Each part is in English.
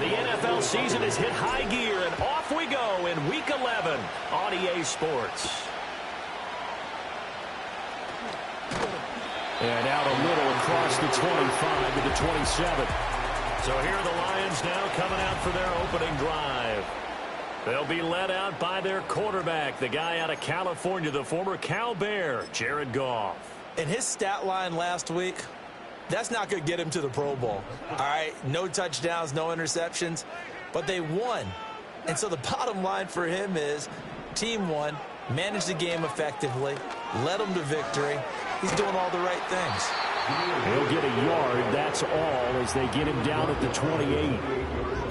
The NFL season has hit high gear, and off we go in Week 11 on EA Sports. And out a little across the 25 to the 27. So here are the Lions now coming out for their opening drive. They'll be led out by their quarterback, the guy out of California, the former Cal Bear, Jared Goff. And his stat line last week, that's not going to get him to the Pro Bowl. All right, no touchdowns, no interceptions, but they won. And so the bottom line for him is team won, managed the game effectively, led them to victory. He's doing all the right things. He'll get a yard, that's all, as they get him down at the 28.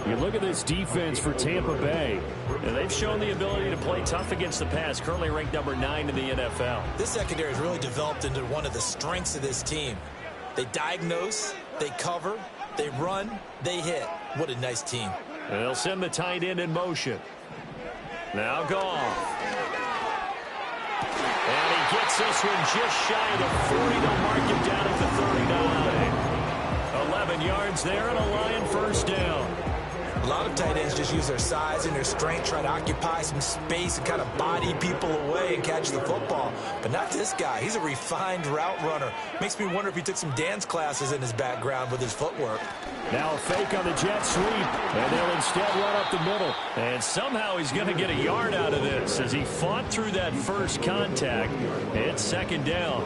You look at this defense for Tampa Bay. And they've shown the ability to play tough against the pass, currently ranked number 9 in the NFL. This secondary has really developed into one of the strengths of this team. They diagnose, they cover, they run, they hit. What a nice team. And they'll send the tight end in motion. Now Goff. And he gets this one just shy of the 40. They'll mark him down at the 39. 11 yards there and a Lion first down. A lot of tight ends just use their size and their strength, try to occupy some space and kind of body people away and catch the football. But not this guy. He's a refined route runner. Makes me wonder if he took some dance classes in his background with his footwork. Now a fake on the jet sweep, and they'll instead run up the middle. And somehow he's going to get a yard out of this as he fought through that first contact. It's second down.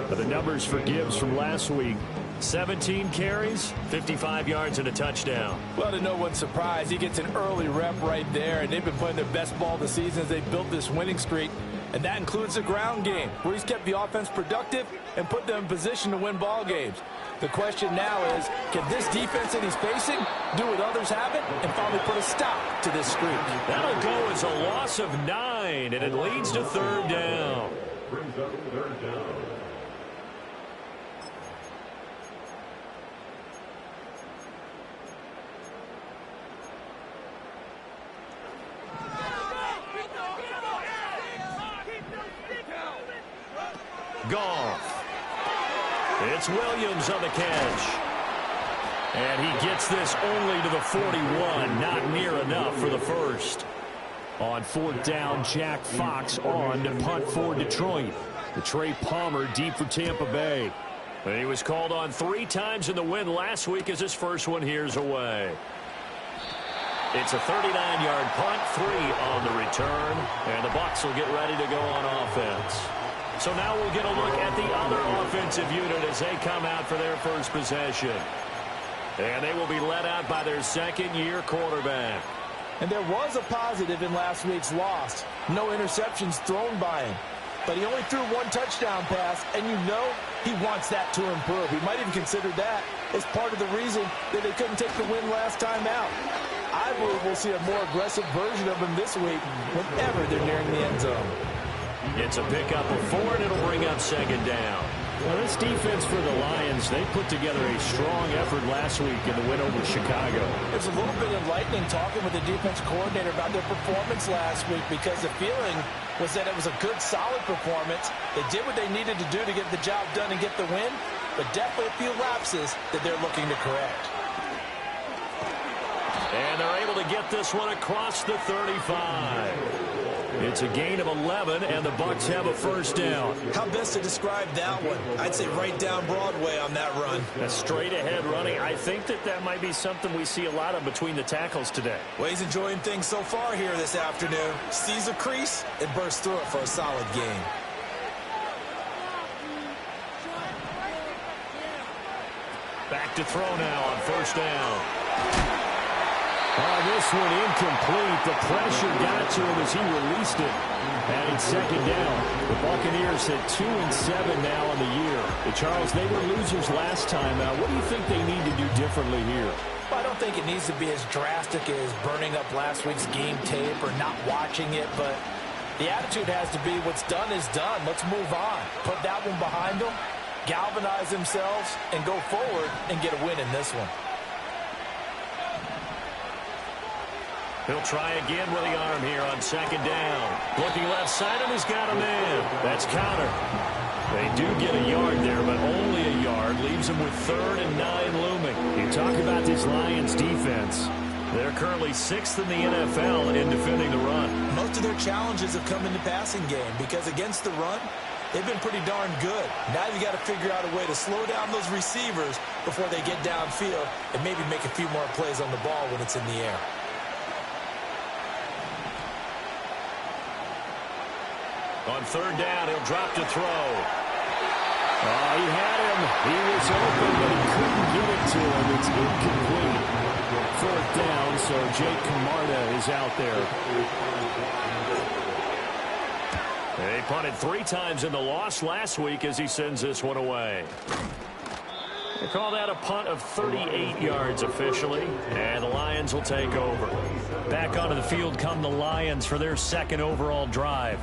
But the numbers for Gibbs from last week: 17 carries, 55 yards, and a touchdown. Well, to no one's surprise, he gets an early rep right there, and they've been playing their best ball this season as they built this winning streak. And that includes the ground game, where he's kept the offense productive and put them in position to win ball games. The question now is, can this defense that he's facing do what others haven't and finally put a stop to this streak? That'll go as a loss of 9, and it leads to third down. Goff. It's Williams on the catch. And he gets this only to the 41. Not near enough for the first. On fourth down, Jack Fox on to punt for Detroit. The Trey Palmer deep for Tampa Bay. And he was called on 3 times in the win last week as his first one here's away. It's a 39-yard punt, 3 on the return. And the Bucs will get ready to go on offense. So now we'll get a look at the other offensive unit as they come out for their first possession. And they will be led out by their second-year quarterback. And there was a positive in last week's loss. No interceptions thrown by him. But he only threw 1 touchdown pass, and you know he wants that to improve. He might even consider that as part of the reason that they couldn't take the win last time out. I believe we'll see a more aggressive version of him this week whenever they're nearing the end zone. It's a pickup of 4, and it'll bring up second down. Well, this defense for the Lions, they put together a strong effort last week in the win over Chicago. It's a little bit enlightening talking with the defense coordinator about their performance last week, because the feeling was that it was a good, solid performance. They did what they needed to do to get the job done and get the win, but definitely a few lapses that they're looking to correct. And they're able to get this one across the 35. It's a gain of 11, and the Bucs have a first down. How best to describe that one? I'd say right down Broadway on that run. A straight-ahead running. I think that might be something we see a lot of between the tackles today. Well, he's enjoying things so far here this afternoon. Sees a crease and bursts through it for a solid gain. Back to throw now on first down. This one incomplete. The pressure got to him as he released it. And it's second down. The Buccaneers at 2-7 now on the year. Charles, they were losers last time out. What do you think they need to do differently here? Well, I don't think it needs to be as drastic as burning up last week's game tape or not watching it, but the attitude has to be what's done is done. Let's move on. Put that one behind them, galvanize themselves, and go forward and get a win in this one. He'll try again with the arm here on second down. Looking left side, and he's got a man. That's counter. They do get a yard there, but only a yard. Leaves them with 3rd and 9 looming. You talk about this Lions defense. They're currently 6th in the NFL in defending the run. Most of their challenges have come in the passing game because against the run, they've been pretty darn good. Now you got to figure out a way to slow down those receivers before they get downfield and maybe make a few more plays on the ball when it's in the air. On 3rd down, he'll drop to throw. He had him. He was open, but he couldn't get it to him. It's incomplete. 4th down, so Jake Camarda is out there. They punted 3 times in the loss last week as he sends this one away. They call that a punt of 38 yards officially, and the Lions will take over. Back onto the field come the Lions for their 2nd overall drive.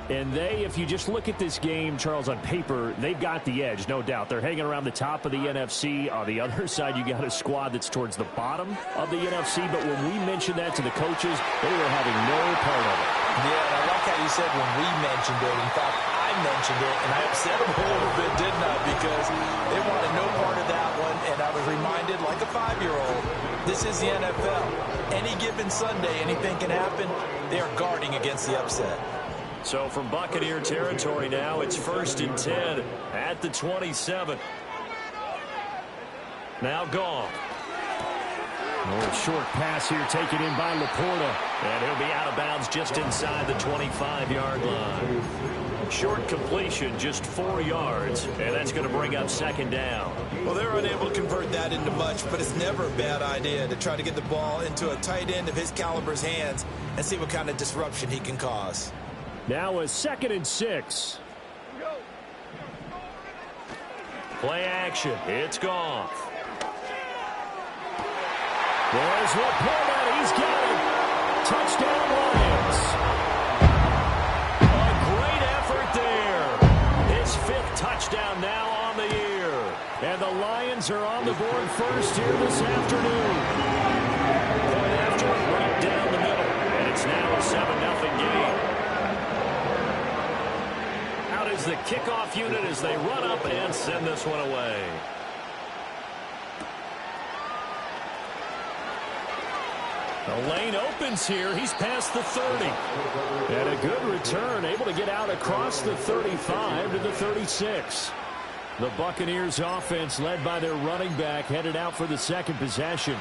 And they, if you just look at this game, Charles, on paper, they've got the edge, no doubt. They're hanging around the top of the NFC. On the other side, you got a squad that's towards the bottom of the NFC. But when we mentioned that to the coaches, they were having no part of it. Yeah, and I like how you said when we mentioned it. In fact, I mentioned it, and I upset them a little bit, didn't I? Because they wanted no part of that one, and I was reminded, like a 5-year-old, this is the NFL. Any given Sunday, anything can happen. They are guarding against the upset. So from Buccaneer territory now, it's 1st and 10 at the 27. Now Goff. Short pass here taken in by Laporta. And he'll be out of bounds just inside the 25-yard line. Short completion, just 4 yards, and that's going to bring up 2nd down. Well, they're unable to convert that into much, but it's never a bad idea to try to get the ball into a tight end of his caliber's hands and see what kind of disruption he can cause. Now a 2nd and 6. Play action. It's Goff. There's Laporta. He's got it. Touchdown Lions. A great effort there. His 5th touchdown now on the year. And the Lions are on the board first here this afternoon. Point after right down the middle. And it's now a 7-0 game. Out is the kickoff unit as they run up and send this one away. The lane opens here. He's past the 30. And a good return, able to get out across the 35 to the 36. The Buccaneers offense led by their running back headed out for the 2nd possession.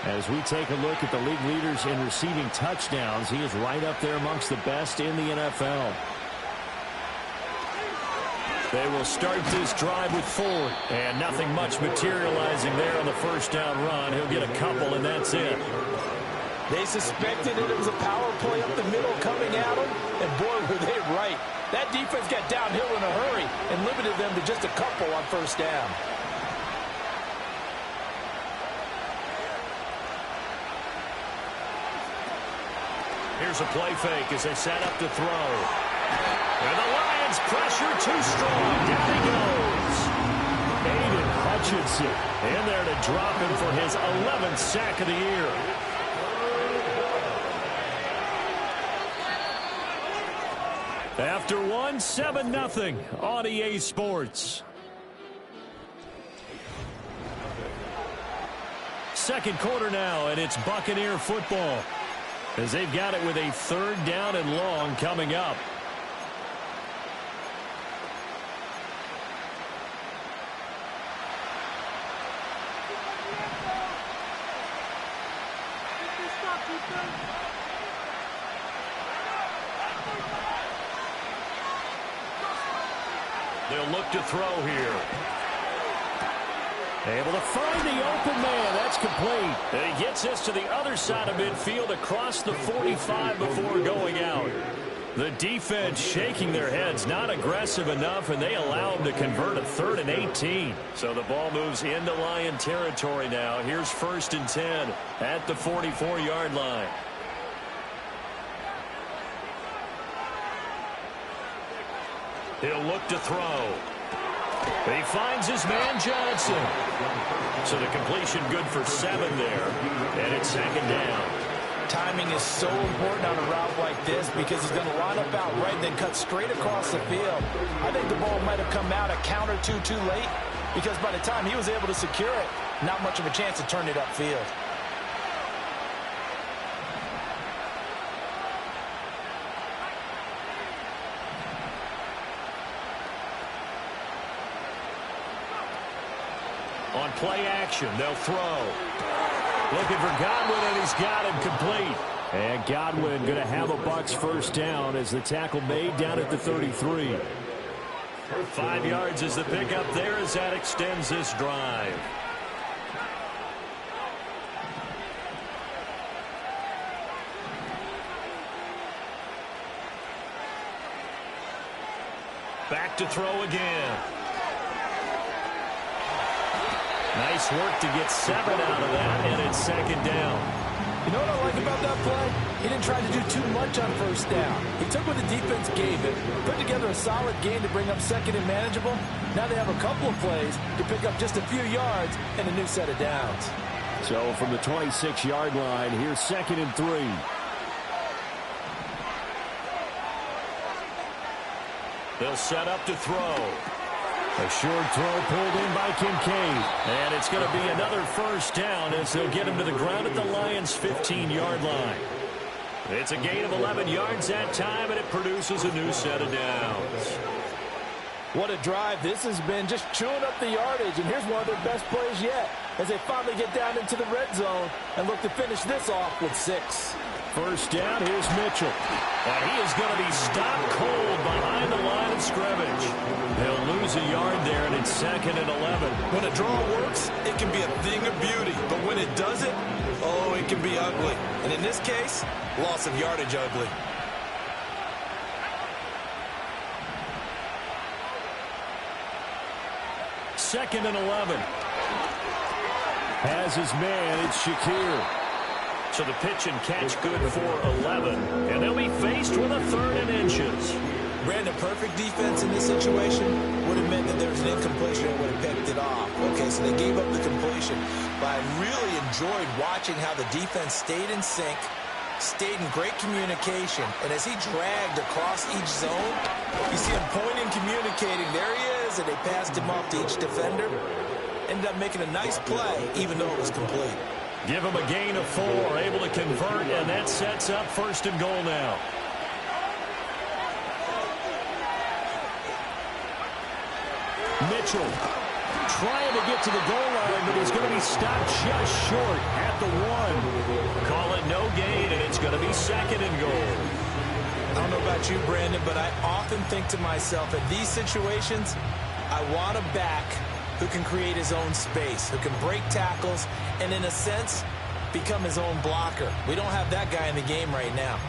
As we take a look at the league leaders in receiving touchdowns, he is right up there amongst the best in the NFL. They will start this drive with Ford. And nothing much materializing there on the 1st down run. He'll get a couple, and that's it. They suspected it was a power play up the middle coming at them, and boy, were they right. That defense got downhill in a hurry and limited them to just a couple on 1st down. Here's a play fake as they set up to throw. And the Lions pressure too strong. Down he goes. Aiden Hutchinson in there to drop him for his 11th sack of the year. After one, 7-0 on EA Sports. 2nd quarter now, and it's Buccaneer football as they've got it with a 3rd down and long coming up. They'll look to throw here. Able to find the open man. That's complete. And he gets this to the other side of midfield across the 45 before going out. The defense shaking their heads, not aggressive enough, and they allow him to convert a 3rd and 18. So the ball moves into Lion territory now. Here's 1st and 10 at the 44-yard line. He'll look to throw. He finds his man Johnson. So the completion good for 7 there. And it's 2nd down. Timing is so important on a route like this because he's going to line up out right and then cut straight across the field. I think the ball might have come out a count or two too late because by the time he was able to secure it, not much of a chance to turn it upfield. On play action, they'll throw. Looking for Godwin, and he's got him complete. And Godwin going to have a Bucs first down as the tackle made down at the 33. 5 yards is the pickup there as that extends this drive. Back to throw again. Nice work to get 7 out of that, and it's second down. You know what I like about that play? He didn't try to do too much on first down. He took what the defense gave him, put together a solid game to bring up second and manageable. Now they have a couple of plays to pick up just a few yards and a new set of downs. So from the 26-yard line, here's 2nd and 3. They'll set up to throw. A short throw pulled in by Kincaid. And it's going to be another first down as they'll get him to the ground at the Lions' 15-yard line. It's a gain of 11 yards that time, and it produces a new set of downs. What a drive this has been, just chewing up the yardage. And here's one of their best plays yet as they finally get down into the red zone and look to finish this off with 6. First down, here's Mitchell. And he is going to be stopped cold behind the line of scrimmage. They'll lose a yard there, and it's 2nd and 11. When a draw works, it can be a thing of beauty. But when it doesn't, oh, it can be ugly. And in this case, loss of yardage ugly. Second and 11. Has his man, it's Shakir. So the pitch and catch good for 11. And they'll be faced with a 3rd and inches. Brandon, perfect defense in this situation would have meant that there was an incompletion and would have picked it off. Okay, so they gave up the completion. But I really enjoyed watching how the defense stayed in sync, stayed in great communication. And as he dragged across each zone, you see him pointing, communicating. There he is, and they passed him off to each defender. Ended up making a nice play, even though it was complete. Give him a gain of 4, able to convert, and that sets up 1st and goal now. Mitchell trying to get to the goal line, but he's going to be stopped just short at the 1. Call it no gain, and it's going to be 2nd and goal. I don't know about you, Brandon, but I often think to myself, in these situations, I want a back who can create his own space, who can break tackles, and in a sense, become his own blocker. We don't have that guy in the game right now.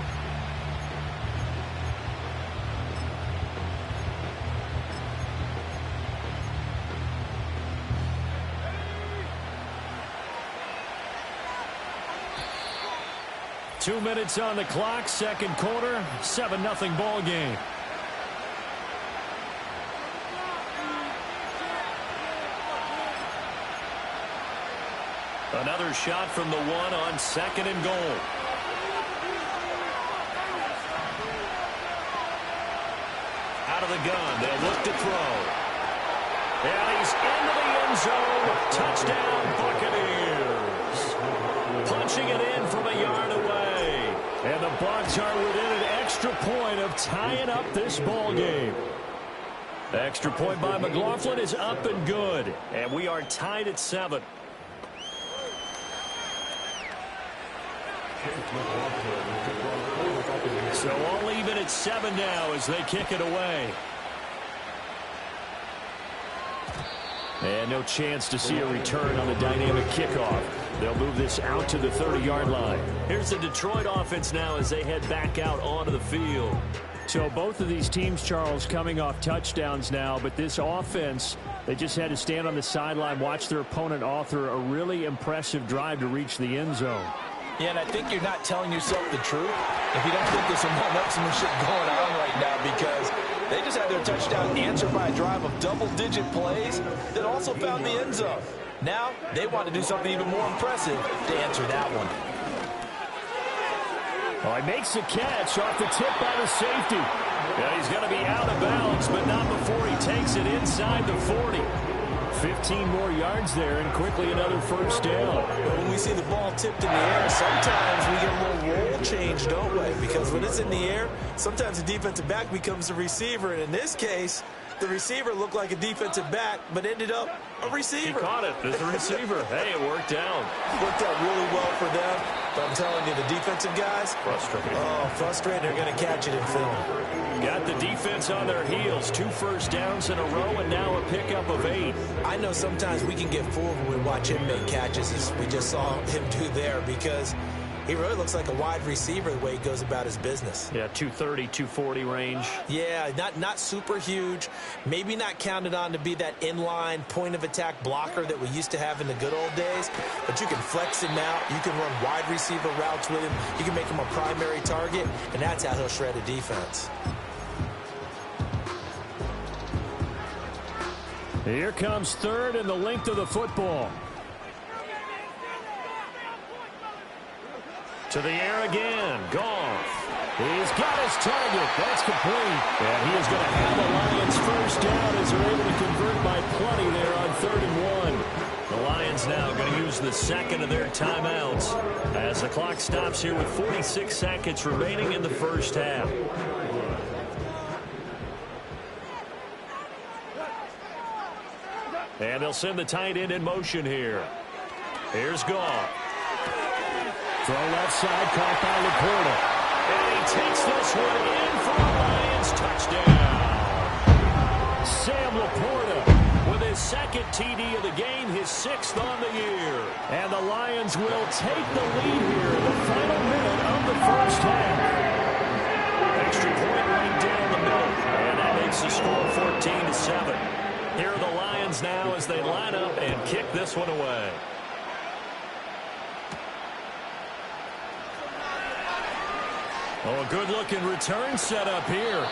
Two minutes on the clock, second quarter, 7-0 ball game. Another shot from the 1 on 2nd and goal. Out of the gun, they'll look to throw. And he's into the end zone. Touchdown, Buccaneers. Punching it in from a yard away. And the Bucs are within an extra point of tying up this ball game. Extra point by McLaughlin is up and good. And we are tied at 7. So all even at 7 now as they kick it away. And no chance to see a return on the dynamic kickoff. They'll move this out to the 30-yard line. Here's the Detroit offense now as they head back out onto the field. So both of these teams, Charles, coming off touchdowns now, but this offense, they just had to stand on the sideline, watch their opponent author a really impressive drive to reach the end zone. Yeah, and I think you're not telling yourself the truth if you don't think there's some momentum shit going on right now, because they just had their touchdown answered by a drive of double-digit plays that also found the end zone. Now, they want to do something even more impressive to answer that one. Oh, he makes the catch off the tip by the safety. Yeah, he's going to be out of bounds, but not before he takes it inside the 40. 15 more yards there, and quickly another first down. But when we see the ball tipped in the air, sometimes we get a little roll change, don't we? Because when it's in the air, sometimes the defensive back becomes the receiver. And in this case, the receiver looked like a defensive back, but ended up a receiver. He caught it as the receiver. Hey, it worked out. Worked out really well for them. But I'm telling you, the defensive guys, Frustrating. Oh, frustrated. They're going to catch it in film. Got the defense on their heels. 2 first downs in a row, and now a pickup of 8. I know sometimes we can get fooled when we watch him make catches, as we just saw him do there, because he really looks like a wide receiver the way he goes about his business. Yeah, 230, 240 range. Yeah, not super huge. Maybe not counted on to be that inline point-of-attack blocker that we used to have in the good old days. But you can flex him out. You can run wide receiver routes with him. You can make him a primary target, and that's how he'll shred a defense. Here comes third and the length of the football. To the air again. Goff. He's got his target. That's complete. And he is going to have the Lions first down as they're able to convert by plenty there on 3rd and 1. The Lions now going to use the second of their timeouts as the clock stops here with 46 seconds remaining in the first half. And they'll send the tight end in motion here. Here's Goff. Throw left side, caught by Laporta. And he takes this one in for a Lions touchdown. Sam Laporta with his second TD of the game, his 6th on the year. And the Lions will take the lead here in the final minute of the first half. Extra point right down the middle. And that makes the score 14-7. Here are the Lions now as they line up and kick this one away. Oh, a good-looking return set up here.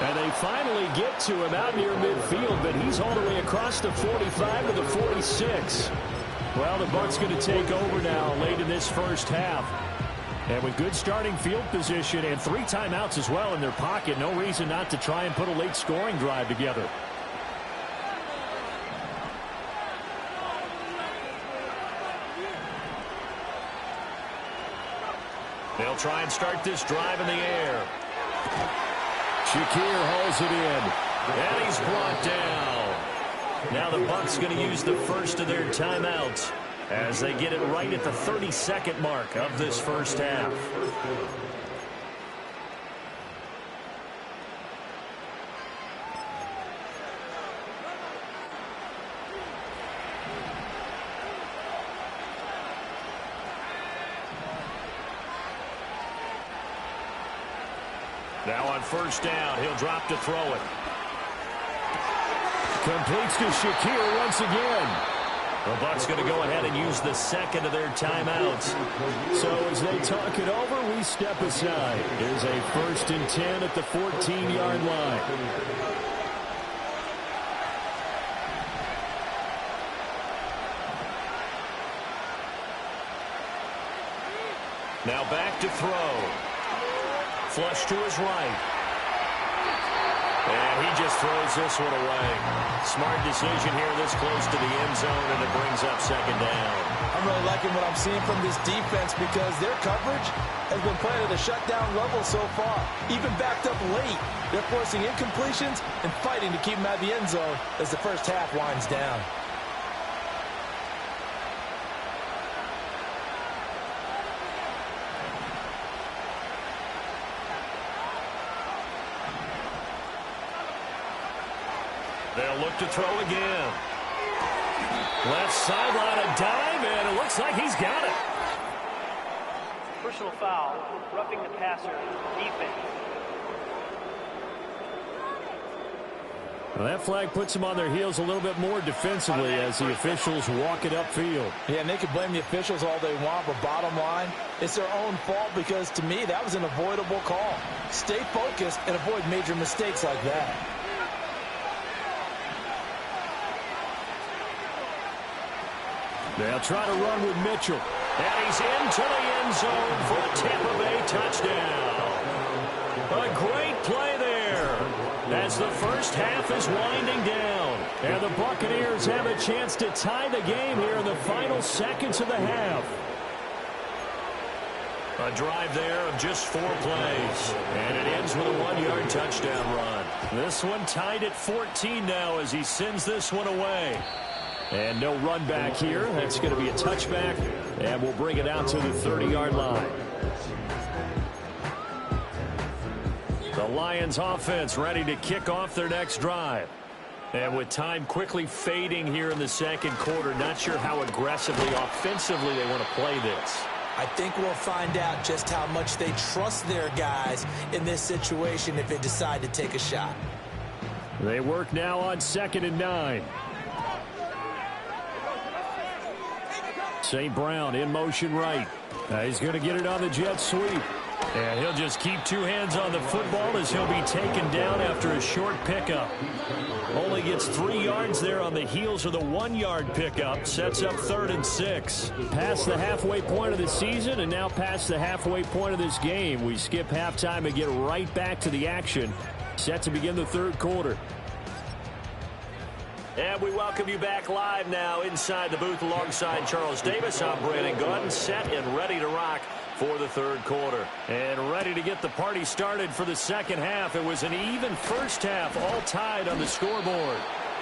And they finally get to him out near midfield, but he's all the way across the 45 to the 46. Well, the Bucs going to take over now late in this first half. And with good starting field position and 3 timeouts as well in their pocket, no reason not to try and put a late scoring drive together. They'll try and start this drive in the air. Shakir hauls it in. And he's brought down. Now the Bucs going to use the first of their timeouts as they get it right at the 30-second mark of this first half. Now on first down, he'll drop to throw it. Completes to Shakir once again. The Bucs going to go ahead and use the second of their timeouts. So as they talk it over, we step aside. Here's a 1st and 10 at the 14-yard line. Now back to throw. Flush to his right. And he just throws this one away. Smart decision here this close to the end zone, and it brings up 2nd down. I'm really liking what I'm seeing from this defense because their coverage has been playing at a shutdown level so far. Even backed up late, they're forcing incompletions and fighting to keep them out of the end zone as the first half winds down. They'll look to throw again. Left sideline, a dive, and it looks like he's got it. Personal foul, roughing the passer, defense. Well, that flag puts them on their heels a little bit more defensively as the officials walk it upfield. Yeah, and they can blame the officials all they want, but bottom line, it's their own fault because, to me, that was an avoidable call. Stay focused and avoid major mistakes like that. They'll try to run with Mitchell. And he's into the end zone for a Tampa Bay touchdown. A great play there as the first half is winding down. And the Buccaneers have a chance to tie the game here in the final seconds of the half. A drive there of just 4 plays. And it ends with a 1-yard touchdown run. This one tied at 14 now as he sends this one away. And no run back here. That's going to be a touchback. And we'll bring it out to the 30-yard line. The Lions offense ready to kick off their next drive. And with time quickly fading here in the second quarter, not sure how aggressively, offensively they want to play this. I think we'll find out just how much they trust their guys in this situation if they decide to take a shot. They work now on 2nd and 9. St. Brown in motion right. He's going to get it on the jet sweep. And he'll just keep 2 hands on the football as he'll be taken down after a short pickup. Only gets 3 yards there on the heels of the 1-yard pickup. Sets up 3rd and 6. Past the halfway point of the season and now past the halfway point of this game. We skip halftime and get right back to the action. Set to begin the 3rd quarter. And we welcome you back live now inside the booth alongside Charles Davis. I'm Brandon Gordon, set and ready to rock for the 3rd quarter. And ready to get the party started for the second half. It was an even first half, all tied on the scoreboard.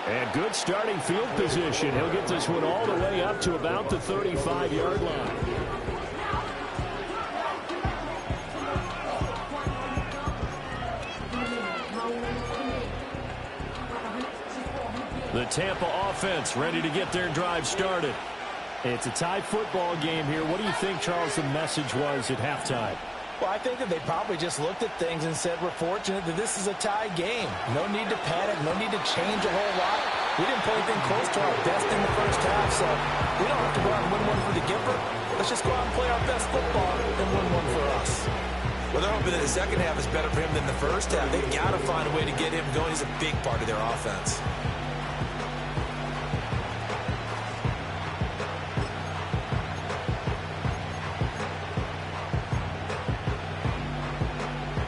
And good starting field position. He'll get this one all the way up to about the 35-yard line. The Tampa offense ready to get their drive started. It's a tie football game here. What do you think, Charles, the message was at halftime? Well, I think that they probably just looked at things and said, we're fortunate that this is a tie game. No need to panic, no need to change a whole lot. We didn't play anything close to our best in the first half, so we don't have to go out and win one for the Gipper. Let's just go out and play our best football and win one for us. Well, they're hoping that the second half is better for him than the first half. They've got to find a way to get him going. He's a big part of their offense.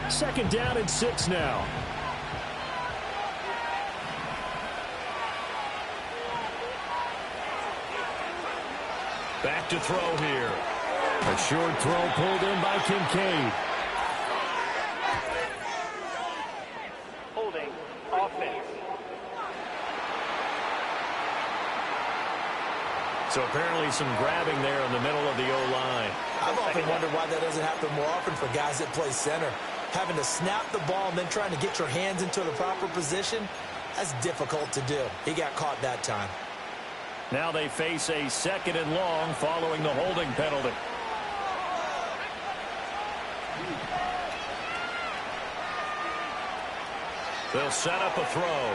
Second down and 6 now. Back to throw here. A short throw pulled in by Kincaid. Holding offense. So apparently some grabbing there in the middle of the O-line. I've often wondered why that doesn't happen more often for guys that play center. Having to snap the ball and then trying to get your hands into the proper position, that's difficult to do. He got caught that time. Now they face a 2nd and long following the holding penalty. They'll set up a throw.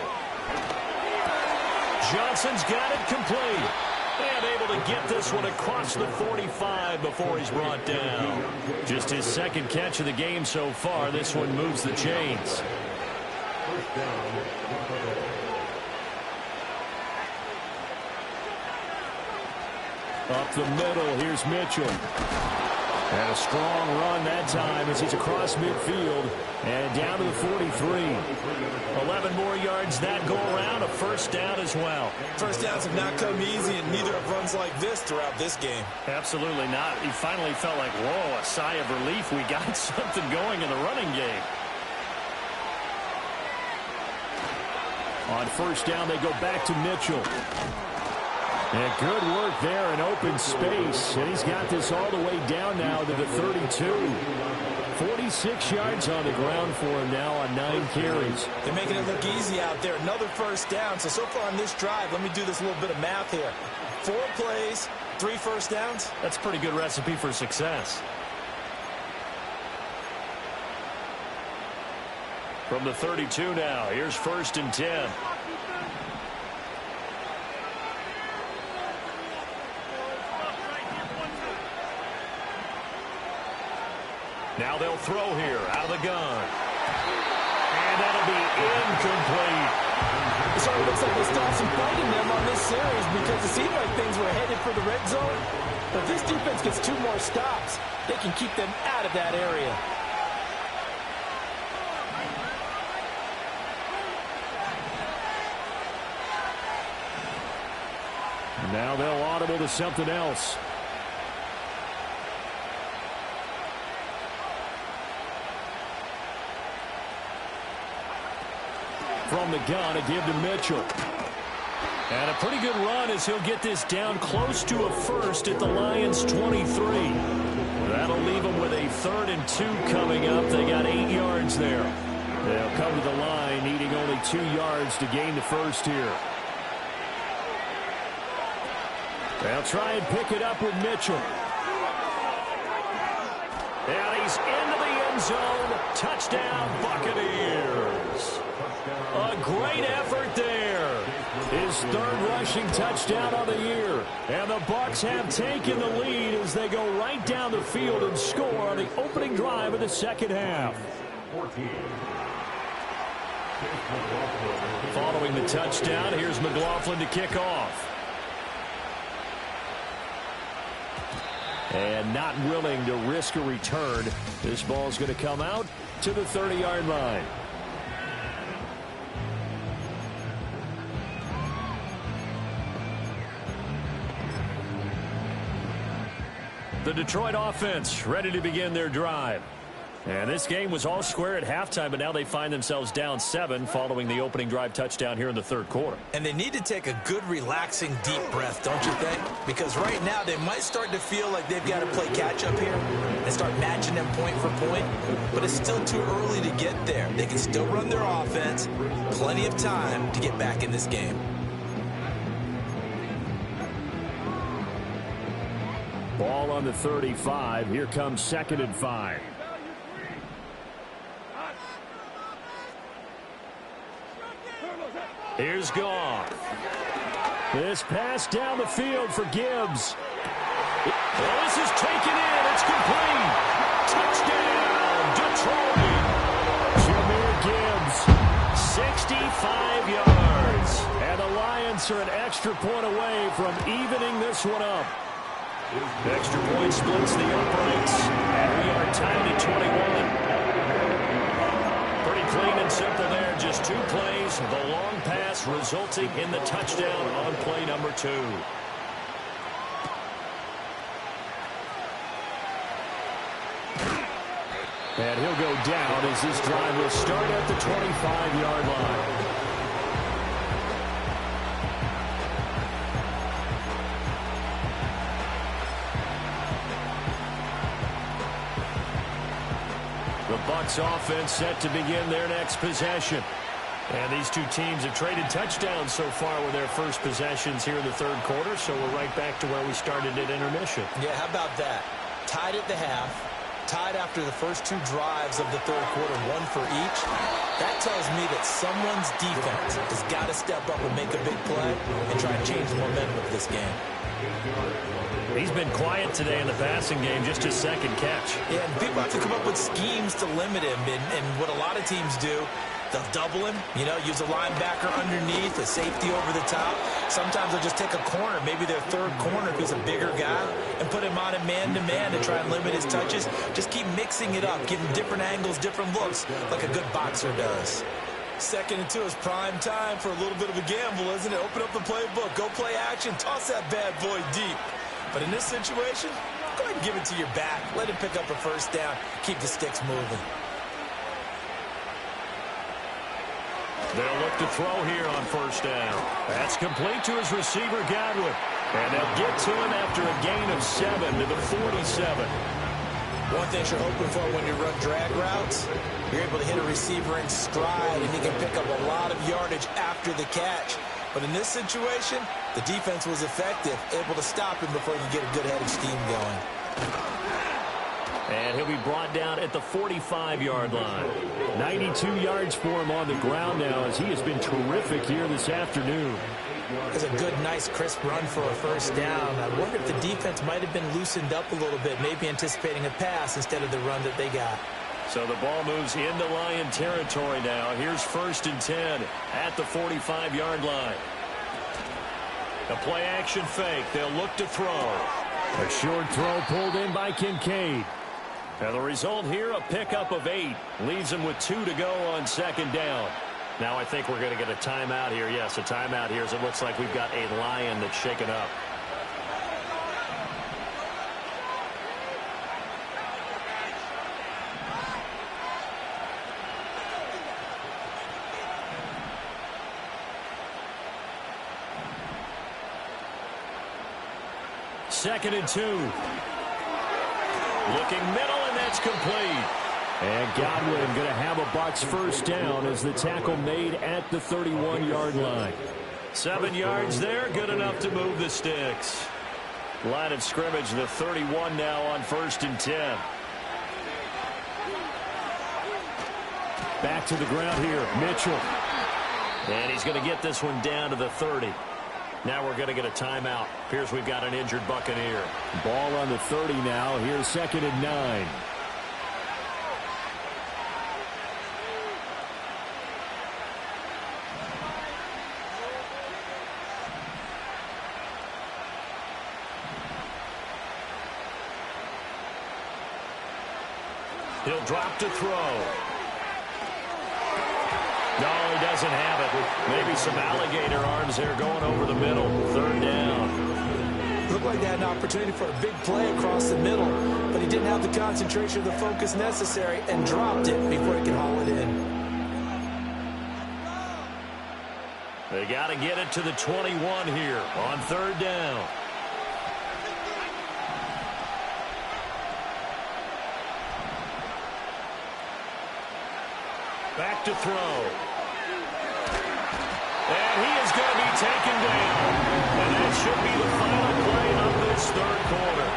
Johnson's got it complete. And able to get this one across the 45 before he's brought down. Just his 2nd catch of the game so far. This one moves the chains. Up the middle, here's Mitchell. And a strong run that time as he's across midfield and down to the 43. 11 more yards that go around, a first down as well. First downs have not come easy, and neither have runs like this throughout this game. Absolutely not. He finally felt like, whoa, a sigh of relief. We got something going in the running game. On first down, they go back to Mitchell. And good work there in open space. And he's got this all the way down now to the 32. 46 yards on the ground for him now on 9 carries. They're making it look easy out there. Another first down. So far on this drive, let me do this little bit of math here. 4 plays, 3 first downs. That's a pretty good recipe for success. From the 32 now, here's 1st and 10. Now they'll throw here out of the gun. And that'll be incomplete. It certainly looks like they still have some fight in them on this series because it seemed like things were headed for the red zone. But if this defense gets 2 more stops, they can keep them out of that area. Now they'll audible to something else. From the gun, a give to Mitchell. And a pretty good run as he'll get this down close to a first at the Lions' 23. That'll leave them with a 3rd and 2 coming up. They got 8 yards there. They'll come to the line needing only 2 yards to gain the first here. They'll try and pick it up with Mitchell. And he's into the end zone. Touchdown, Buccaneers. A great effort there. His 3rd rushing touchdown of the year. And the Bucs have taken the lead as they go right down the field and score on the opening drive of the second half. Following the touchdown, here's McLaughlin to kick off. And not willing to risk a return. This ball's going to come out to the 30-yard line. The Detroit offense ready to begin their drive. And this game was all square at halftime, but now they find themselves down 7 following the opening drive touchdown here in the 3rd quarter. And they need to take a good, relaxing, deep breath, don't you think? Because right now they might start to feel like they've got to play catch-up here and start matching them point for point. But it's still too early to get there. They can still run their offense. Plenty of time to get back in this game. Ball on the 35. Here comes 2nd and 5. Here's Goff. This pass down the field for Gibbs. Well, this is taken in. It's complete. Touchdown, Detroit. Jahmyr Gibbs, 65 yards. And the Lions are an extra point away from evening this one up. Extra point splits the uprights. And we are tied at 21. Pretty clean and simple there. Just 2 plays. The long pass resulting in the touchdown on play number 2. And he'll go down as this drive will start at the 25-yard line. The Bucs offense set to begin their next possession. And these 2 teams have traded touchdowns so far with their first possessions here in the 3rd quarter, so we're right back to where we started at intermission. Yeah, how about that? Tied at the half, tied after the first 2 drives of the 3rd quarter, 1 for each. That tells me that someone's defense has got to step up and make a big play and try and change the momentum of this game. He's been quiet today in the passing game, just his 2nd catch. Yeah, and people have to come up with schemes to limit him. And what a lot of teams do, they'll double him, use a linebacker underneath, a safety over the top. Sometimes they'll just take a corner, maybe their 3rd corner if he's a bigger guy, and put him on a man-to-man to try and limit his touches. Just keep mixing it up, give him different angles, different looks, like a good boxer does. 2nd and 2 is prime time for a little bit of a gamble, isn't it? Open up the playbook, go play action, toss that bad boy deep. But in this situation, go ahead and give it to your back. Let him pick up a first down. Keep the sticks moving. They'll look to throw here on first down. That's complete to his receiver, Godwin. And they'll get to him after a gain of 7 to the 47. One thing you're hoping for when you run drag routes, you're able to hit a receiver in stride, and he can pick up a lot of yardage after the catch. But in this situation, the defense was effective, able to stop him before he could get a good head of steam going. And he'll be brought down at the 45-yard line. 92 yards for him on the ground now as he has been terrific here this afternoon. It's a good, nice, crisp run for a first down. I wonder if the defense might have been loosened up a little bit, maybe anticipating a pass instead of the run that they got. So the ball moves into Lion territory now. Here's 1st and 10 at the 45-yard line. A play-action fake. They'll look to throw. A short throw pulled in by Kincaid. And the result here, a pickup of 8. Leaves them with 2 to go on 2nd down. Now I think we're going to get a timeout here. Yes, a timeout here as it looks like we've got a Lion that's shaken up. Second and 2. Looking middle, and that's complete. And Godwin going to have a Bucs first down as the tackle made at the 31-yard line. 7 yards there, good enough to move the sticks. Line of scrimmage, the 31 now on 1st and 10. Back to the ground here, Mitchell. And he's going to get this one down to the 30. Now we're going to get a timeout. Appears we've got an injured Buccaneer. Ball on the 30 now. Here's 2nd and 9. He'll drop to throw. No, he doesn't have it. Maybe some alligator arms there going over the middle. 3rd down. Looked like they had an opportunity for a big play across the middle, but he didn't have the concentration or the focus necessary and dropped it before he could haul it in. They got to get it to the 21 here on 3rd down. Back to throw. And he is going to be taken down. And that should be the final play of this 3rd quarter.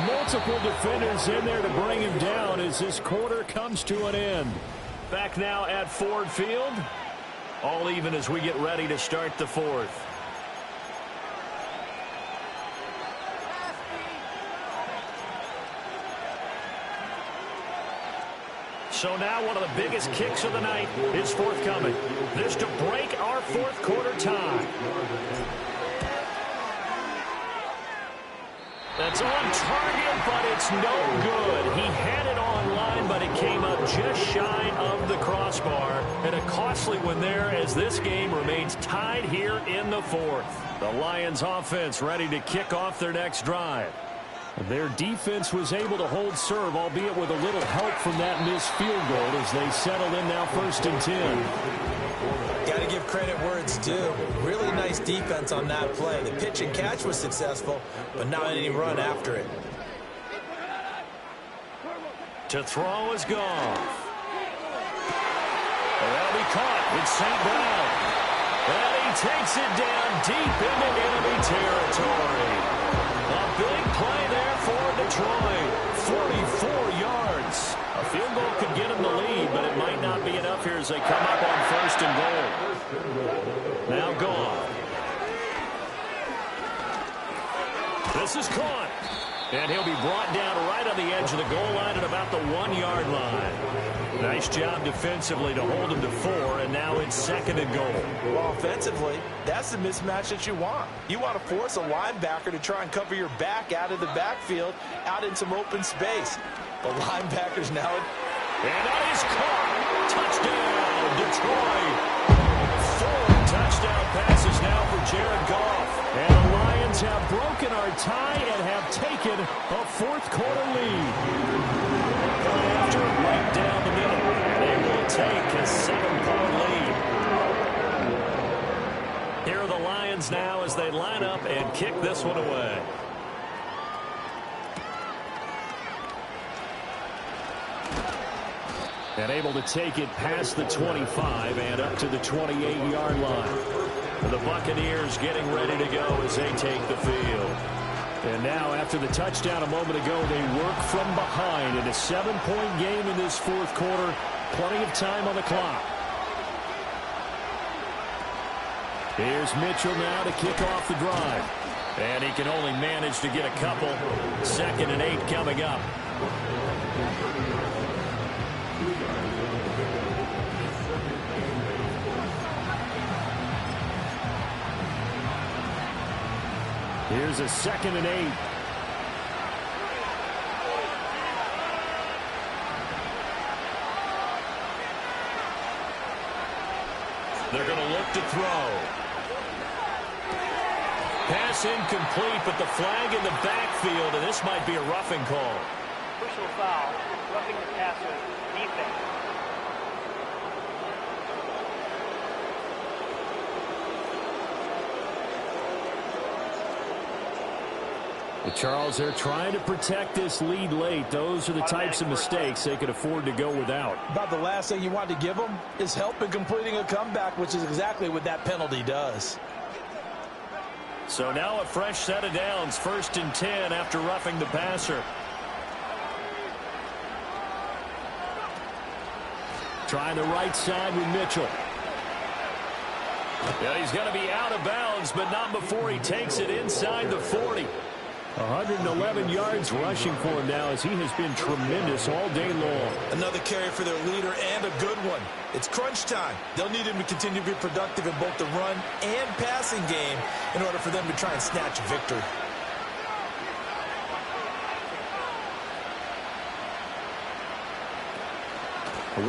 Multiple defenders in there to bring him down as this quarter comes to an end. Back now at Ford Field. All even as we get ready to start the 4th. So now one of the biggest kicks of the night is forthcoming. This to break our 4th quarter tie. That's on target, but it's no good. He had it online, but it came up just shy of the crossbar. And a costly one there as this game remains tied here in the 4th. The Lions offense ready to kick off their next drive. Their defense was able to hold serve, albeit with a little help from that missed field goal as they settle in now 1st and 10. Got to give credit where it's due. Really nice defense on that play. The pitch and catch was successful, but not any run after it. To throw is gone. That'll be caught. It's St. Brown. And he takes it down deep into enemy territory. A big play there for Detroit. 44 yards. A field goal could get him the lead, but it might not be enough here as they come up on 1st and goal. Now gone. This is caught. And he'll be brought down right on the edge of the goal line at about the 1-yard line. Nice job defensively to hold him to 4, and now it's 2nd and goal. Well, offensively, that's the mismatch that you want. You want to force a linebacker to try and cover your back out of the backfield, out in some open space. The linebackers now. And that is caught. Touchdown, Detroit. 4 touchdown passes now for Jared Goff. And the Lions have broken our tie and have taken a 4th quarter lead. After right down the middle, they will take a 7-point lead. Here are the Lions now as they line up and kick this one away. And able to take it past the 25 and up to the 28-yard line. The Buccaneers getting ready to go as they take the field. And now after the touchdown a moment ago, they work from behind in a 7-point game in this 4th quarter. Plenty of time on the clock. Here's Mitchell now to kick off the drive. And he can only manage to get a couple. 2nd and 8 coming up. Here's a 2nd and 8. They're going to look to throw. Pass incomplete, but the flag in the backfield, and this might be a roughing call. Personal foul, roughing the passer, defense. Charles, they're trying to protect this lead late. Those are the types of mistakes they could afford to go without. About the last thing you want to give them is help in completing a comeback, which is exactly what that penalty does. So now a fresh set of downs, 1st and 10 after roughing the passer. Trying the right side with Mitchell. Yeah, he's going to be out of bounds, but not before he takes it inside the 40. 111 yards rushing for him now, as he has been tremendous all day long. Another carry for their leader, and a good one. It's crunch time. They'll need him to continue to be productive in both the run and passing game in order for them to try and snatch a victory.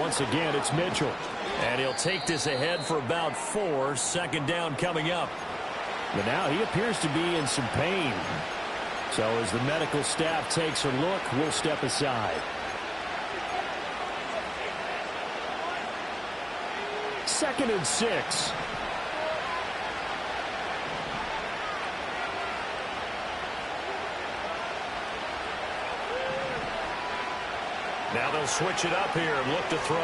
Once again, it's Mitchell. And he'll take this ahead for about 4. 2nd down coming up. But now he appears to be in some pain. So as the medical staff takes a look, we'll step aside. 2nd and 6. Now they'll switch it up here and look to throw.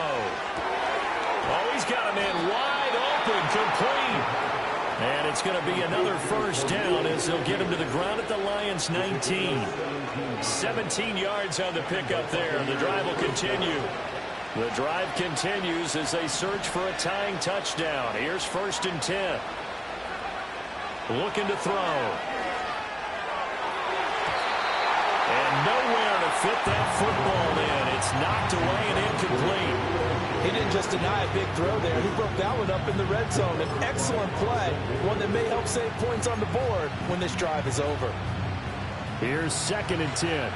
Oh, he's got him in wide open, complete. And it's going to be another 1st down as they'll get him to the ground at the Lions' 19. 17 yards on the pickup there. The drive will continue. The drive continues as they search for a tying touchdown. Here's 1st and 10. Looking to throw. And nowhere to fit that football in. It's knocked away and incomplete. He didn't just deny a big throw there. He broke that one up in the red zone. An excellent play, one that may help save points on the board when this drive is over. Here's 2nd and 10.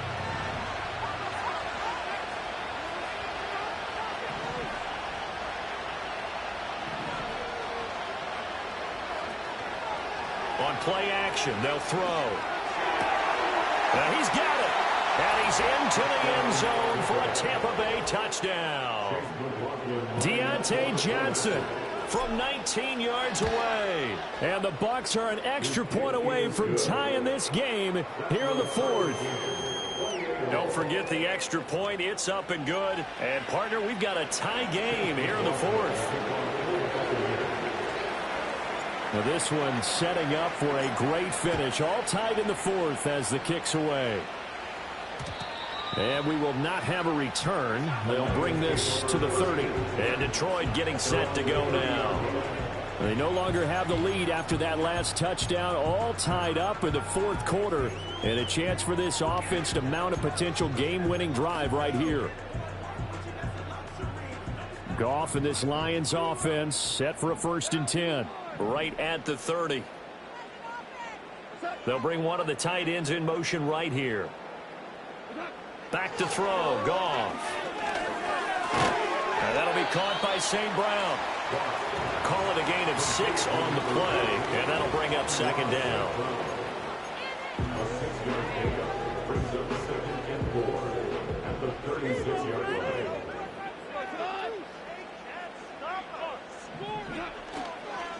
On play action, they'll throw. And he's got it. And he's into the end zone for a Tampa Bay touchdown. Deontay Johnson from 19 yards away. And the Bucs are an extra point away from tying this game here in the 4th. Don't forget the extra point. It's up and good. And, partner, we've got a tie game here in the 4th. Now this one setting up for a great finish. All tied in the 4th as the kick's away. And we will not have a return. They'll bring this to the 30. And Detroit getting set to go now. They no longer have the lead after that last touchdown. All tied up in the 4th quarter. And a chance for this offense to mount a potential game-winning drive right here. Goff and this Lions offense set for a 1st and 10. Right at the 30. They'll bring one of the tight ends in motion right here. Back to throw. Goff. And that'll be caught by St. Brown. Call it a gain of 6 on the play. And that'll bring up 2nd down.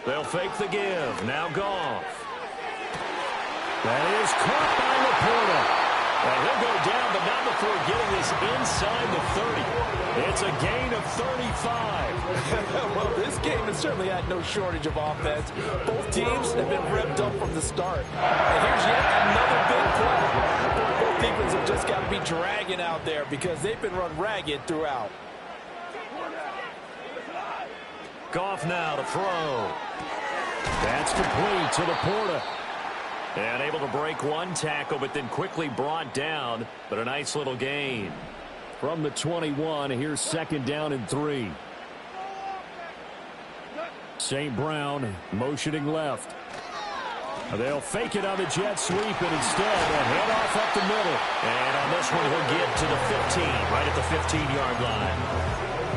They'll fake the give. Now Goff. That is caught by Laporta. And he'll go down, but not before getting this inside the 30. It's a gain of 35. Well, this game has certainly had no shortage of offense. Both teams have been revved up from the start. And here's yet another big play. Both defenses have just got to be dragging out there because they've been run ragged throughout. Goff now to throw. That's complete to Laporta. And able to break one tackle, but then quickly brought down. But a nice little gain. From the 21, here's 2nd down and 3. St. Brown motioning left. They'll fake it on the jet sweep, and instead a handoff up the middle. And on this one, he'll get to the 15, right at the 15-yard line.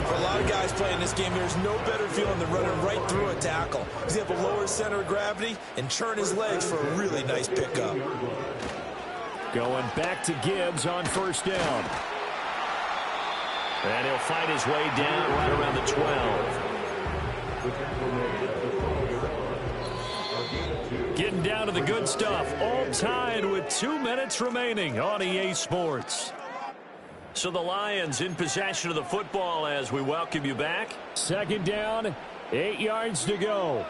For a lot of guys playing this game, there's no better feeling than running right through a tackle. He's able to lower his center of gravity and churn his legs for a really nice pickup. Going back to Gibbs on first down. And he'll fight his way down right around the 12. Getting down to the good stuff. All tied with 2 minutes remaining on EA Sports. So the Lions in possession of the football as we welcome you back. Second down, 8 yards to go.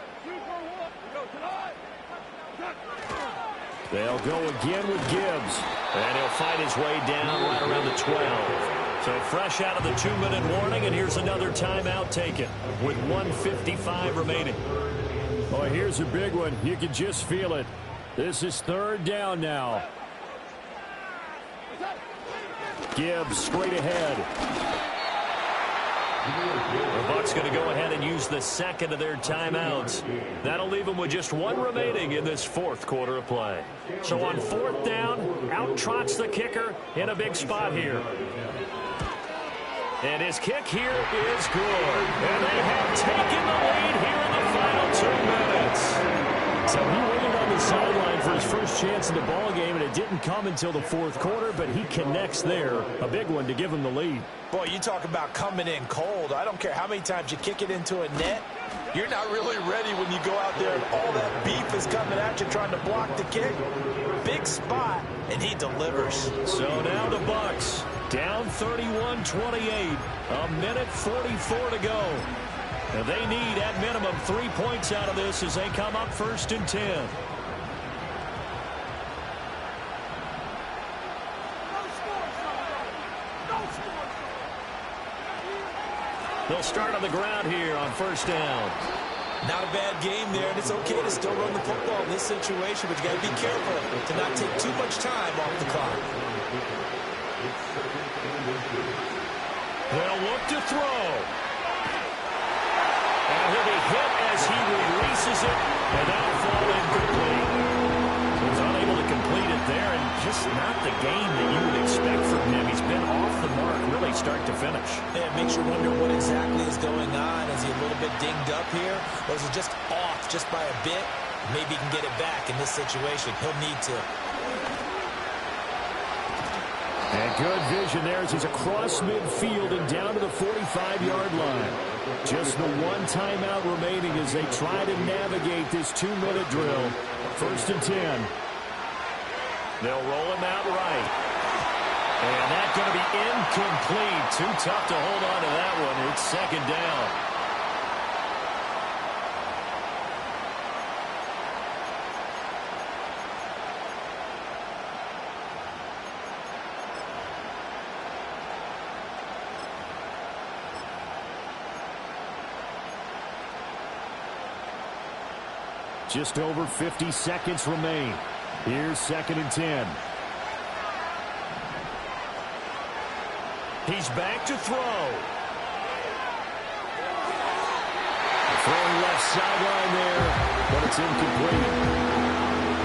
They'll go again with Gibbs. And he'll fight his way down right around the 12. So fresh out of the 2-minute warning, and here's another timeout taken with 1:55 remaining. Oh, here's a big one. You can just feel it. This is third down now. Gibbs straight ahead. The Bucs going to go ahead and use the second of their timeouts. That'll leave them with just one remaining in this fourth quarter of play. So on fourth down, out trots the kicker in a big spot here. And his kick here is good. And they have taken the lead here in the final 2 minutes. So he waited on the sideline for his first chance in the ball game, and it didn't come until the fourth quarter, but he connects there. A big one to give him the lead. Boy, you talk about coming in cold. I don't care how many times you kick it into a net. You're not really ready when you go out there and all that beef is coming at you trying to block the kick. Big spot, and he delivers. So now the Bucs down 31-28. A minute 44 to go. And they need, at minimum, 3 points out of this as they come up first and 10. They'll start on the ground here on first down. Not a bad game there, and it's okay to still run the football in this situation, but you got to be careful to not take too much time off the clock. They'll look to throw. And he'll be hit as he releases it, and that'll fall incomplete. He's unable to complete it there, and just not the game that you would expect from him. He's been off the mark, really start to finish. Yeah, it makes you wonder what exactly is going on. Is he a little bit dinged up here, or is he just off just by a bit? Maybe he can get it back in this situation. He'll need to. And good vision there as he's across midfield and down to the 45-yard line. Just the one timeout remaining as they try to navigate this 2-minute drill. First and 10. They'll roll him out right. And that's going to be incomplete. Too tough to hold on to that one. It's second down. Just over 50 seconds remain. Here's second and 10. He's back to throw. Throwing left sideline there, but it's incomplete.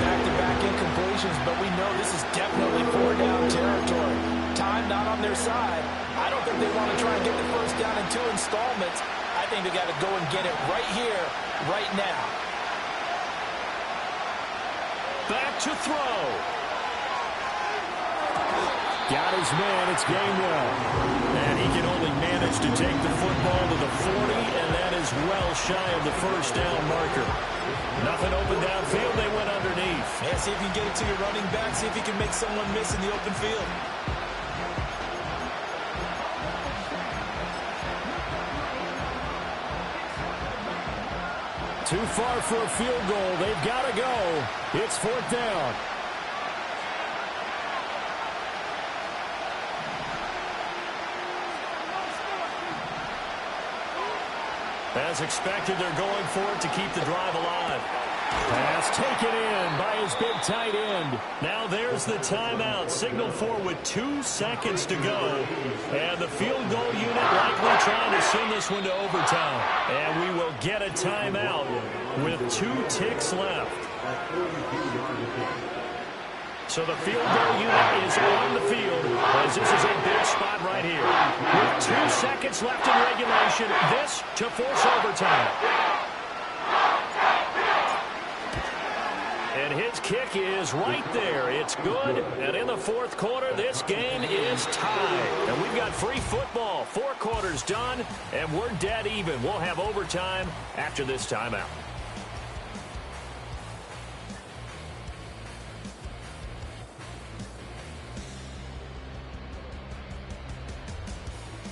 Back-to-back incompletions, but we know this is definitely four-down territory. Time not on their side. I don't think they want to try and get the first down in 2 installments. I think they got to go and get it right here, right now. Back to throw. Got his man. It's Gainwell. And he can only manage to take the football to the 40, and that is well shy of the first down marker. Nothing open downfield. They went underneath. Yeah, see if you can get it to your running back. See if you can make someone miss in the open field. Too far for a field goal. They've got to go. It's fourth down. As expected, they're going for it to keep the drive alive. Pass taken in by his big tight end. Now there's the timeout. Signal for with 2 seconds to go. And the field goal unit likely trying to send this one to overtime. And we will get a timeout with 2 ticks left. So the field goal unit is on the field as this is a big spot right here. With 2 seconds left in regulation, this to force overtime. And his kick is right there. It's good. And in the 4th quarter, this game is tied. And we've got free football. 4 quarters done, and we're dead even. We'll have overtime after this timeout.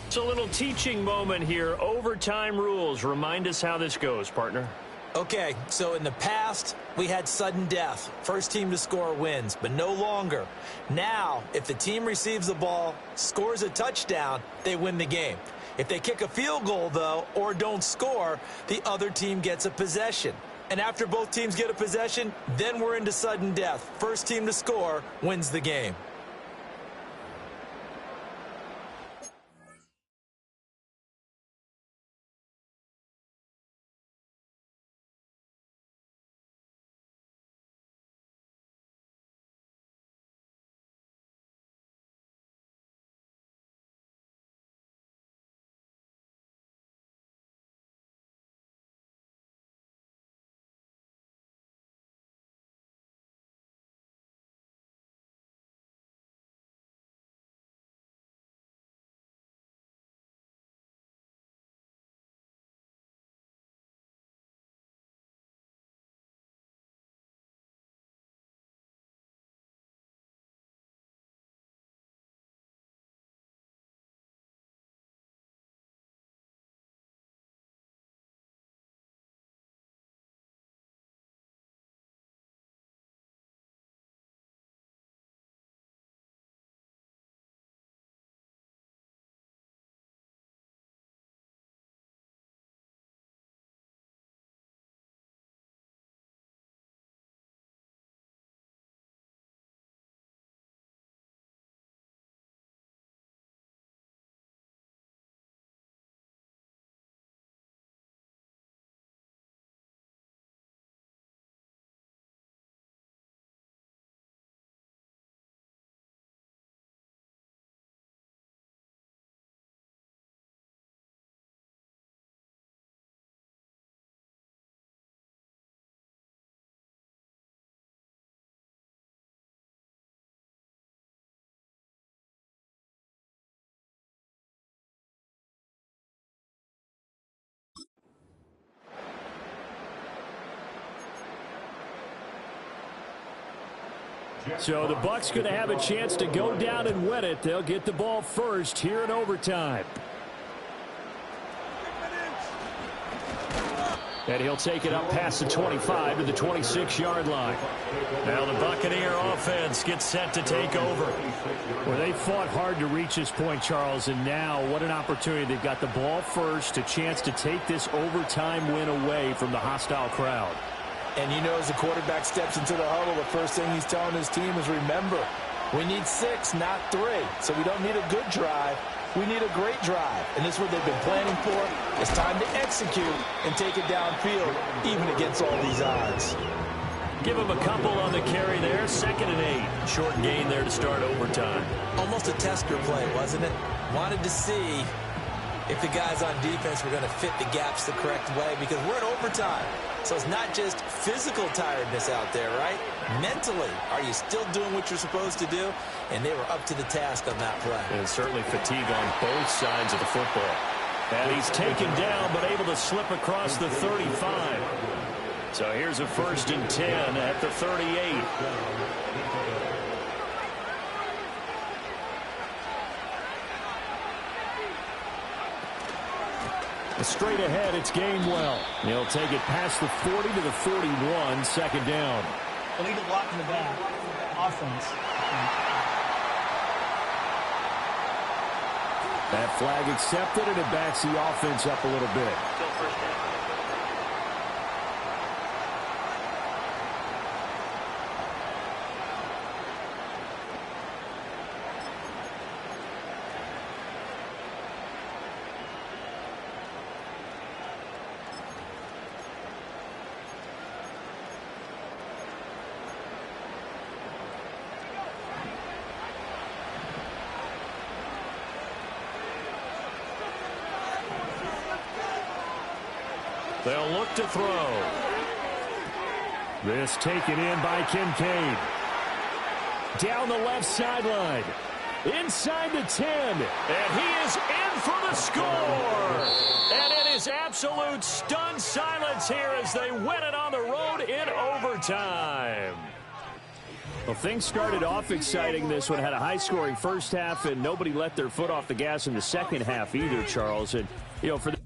It's a little teaching moment here. Overtime rules. Remind us how this goes, partner. Okay, so in the past, we had sudden death. First team to score wins, but no longer. Now, if the team receives the ball, scores a touchdown, they win the game. If they kick a field goal, though, or don't score, the other team gets a possession. And after both teams get a possession, then we're into sudden death. First team to score wins the game. So the Bucs going to have a chance to go down and win it. They'll get the ball first here in overtime. And he'll take it up past the 25 to the 26-yard line. Now the Buccaneer offense gets set to take over. Well, they fought hard to reach this point, Charles, and now what an opportunity. They've got the ball first, a chance to take this overtime win away from the hostile crowd. And you know, as the quarterback steps into the huddle, the first thing he's telling his team is, remember, we need 6, not 3. So we don't need a good drive. We need a great drive. And this is what they've been planning for. It's time to execute and take it downfield, even against all these odds. Give him a couple on the carry there. 2nd and 8. Short gain there to start overtime. Almost a tester play, wasn't it? Wanted to see if the guys on defense were going to fit the gaps the correct way, because we're in overtime. So it's not just physical tiredness out there, right? Mentally, are you still doing what you're supposed to do? And they were up to the task on that play. And certainly fatigue on both sides of the football. And he's taken down, but able to slip across the 35. So here's a 1st and 10 at the 38. Straight ahead, it's Gainwell. He'll take it past the 40 to the 41, 2nd down. Illegal block in the back. Offense. That flag accepted, and it backs the offense up a little bit. Still 1st down. They'll look to throw. This taken in by Kincaid. Down the left sideline. Inside the 10. And he is in for the score. And it is absolute stunned silence here as they win it on the road in overtime. Well, things started off exciting. This one had a high-scoring first half, and nobody let their foot off the gas in the second half either, Charles. And, you know, for the